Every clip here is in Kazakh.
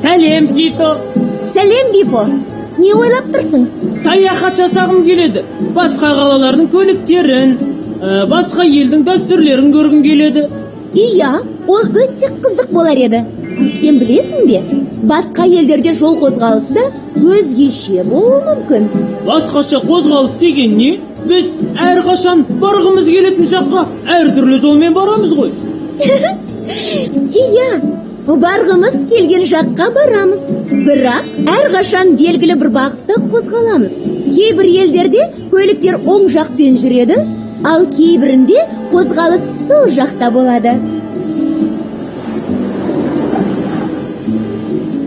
Сәлем, Тито. Сәлем, Бипо. Не ойлап тұрсың? Саяхат жасағым келеді. Басқа қалалардың көліктерін, басқа елдің дәстүрлерін көргім келеді. Иә, ол өте қызық болар еді. Сен білесің бе? Басқа елдерде жол қозғалысы да өзгеше болуы мүмкін. Басқаша қозғалыс деген не? Біз әрқашан барғымыз келетін жаққа әртүрлі жолмен барамыз ғой. Иә, барғымыз келген жаққа барамыз. Бірақ әрқашан белгілі бір бағытта қозғаламыз. Кейбір елдерде көліктер оң жақпен жүреді, ал кейбірінде қозғалыс сол жақта болады.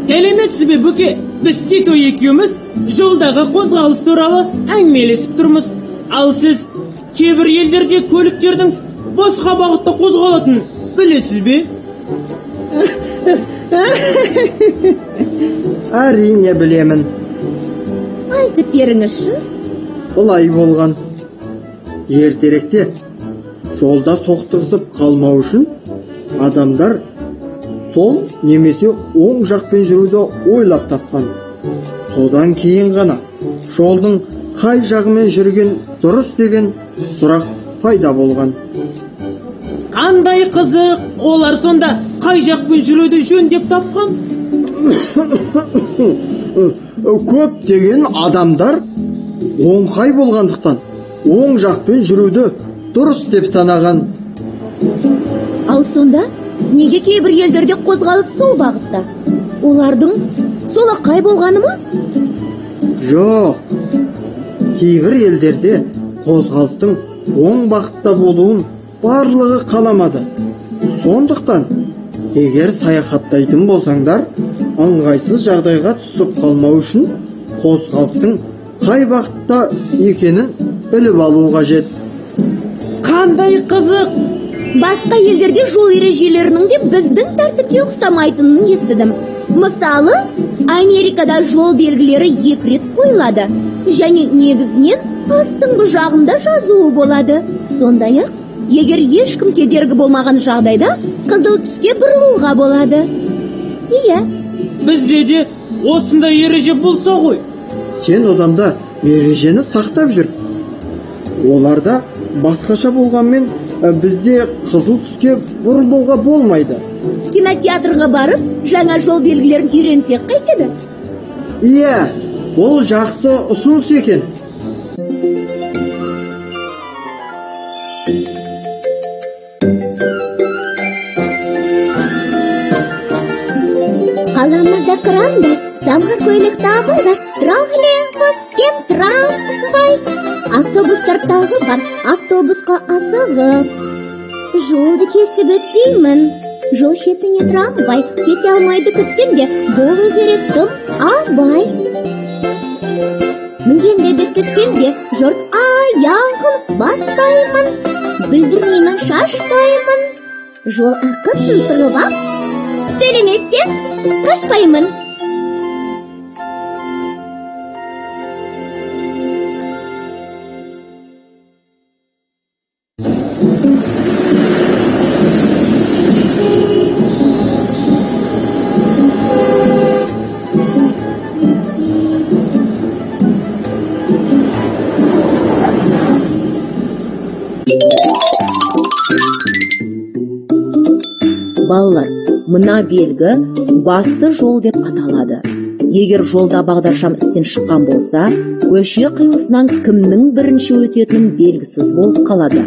Сәлеметсіз бе, Бүке? Біз Тито екеуміз жолдағы қозғалыс туралы әңгімелесіп тұрмыз. Ал сіз кейбір елдерде көліктердің басқа бағытта қозғалатынын білесіз бе? Әрине білемін. Айтып беріңізші. Бұлай болған. Ертеректе жолда соқтығысып қалмау үшін адамдар сол немесе оң жақпен жүруді ойлап тапқан. Содан кейін ғана жолдың қай жағымен жүрген дұрыс деген сұрақ пайда болған. Қандай қызық, олар сонда қай жақпен жүруді жөн деп тапқан? Көптеген адамдар оңқай болғандықтан оң жақпен жүруді дұрыс деп санаған. Ал сонда неге кейбір елдерде қозғалыс сол бағытта? Олардың солақай болғаны ма? Жоқ. Кейбір елдерде қозғалыстың оң бағытта болуын барлығы қаламады. Сондықтан, егер саяхаттайтын болсаңдар, ыңғайсыз жағдайға түсіп қалмау үшін қозғалыстың қай бағытта екенін біліп алу қажет. Қандай қызық! Басқа елдерде жол ережелерінің де біздің тәртіпке ұқсамайтынын естідім. Мысалы, Америкада жол белгілері 2 рет қойылады, және негізінен астыңғы жағында жазуы болады. Сондай-ақ, егер ешкім кедергі болмаған жағдайда қызыл түске бұрылуға болады. Иә. Бізде де осындай ереже болса ғой. Сен оданда ережені сақтап жүр. Оларда басқаша болғанмен бізде қызыл түске бұрылуға болмайды. Кинотеатрға барып, жаңа жол белгілерін үйренсек қайтеді? Иә, ол жақсы ұсыныс екен. Қаламызда қыранда, самға көйлек табылды, троллейбус пен трамвай. Автобустар тағы бар, автобусқа асығып. Жолды кесіп өтпеймін, жол шетіне трамвай, кете алмайды күтсең де, болу керек тым абай. Мінгенде түскенде, жұрт аяғын баспаймын, бүлдірмеймін, шашпаймын. Жол ақысын тұрып ап, сөйлеместен қашпаймын. Балалар, мына белгі басты жол деп аталады. Егер жолда бағдаршам істен шыққан болса, көше қиылысынан кімнің бірінші өтетінің белгісіз болып қалады.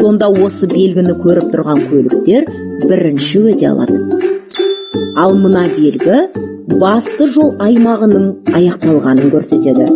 Сонда осы белгіні көріп тұрған көліктер бірінші өте алады. Ал мына белгі басты жол аймағының аяқталғанын көрсетеді.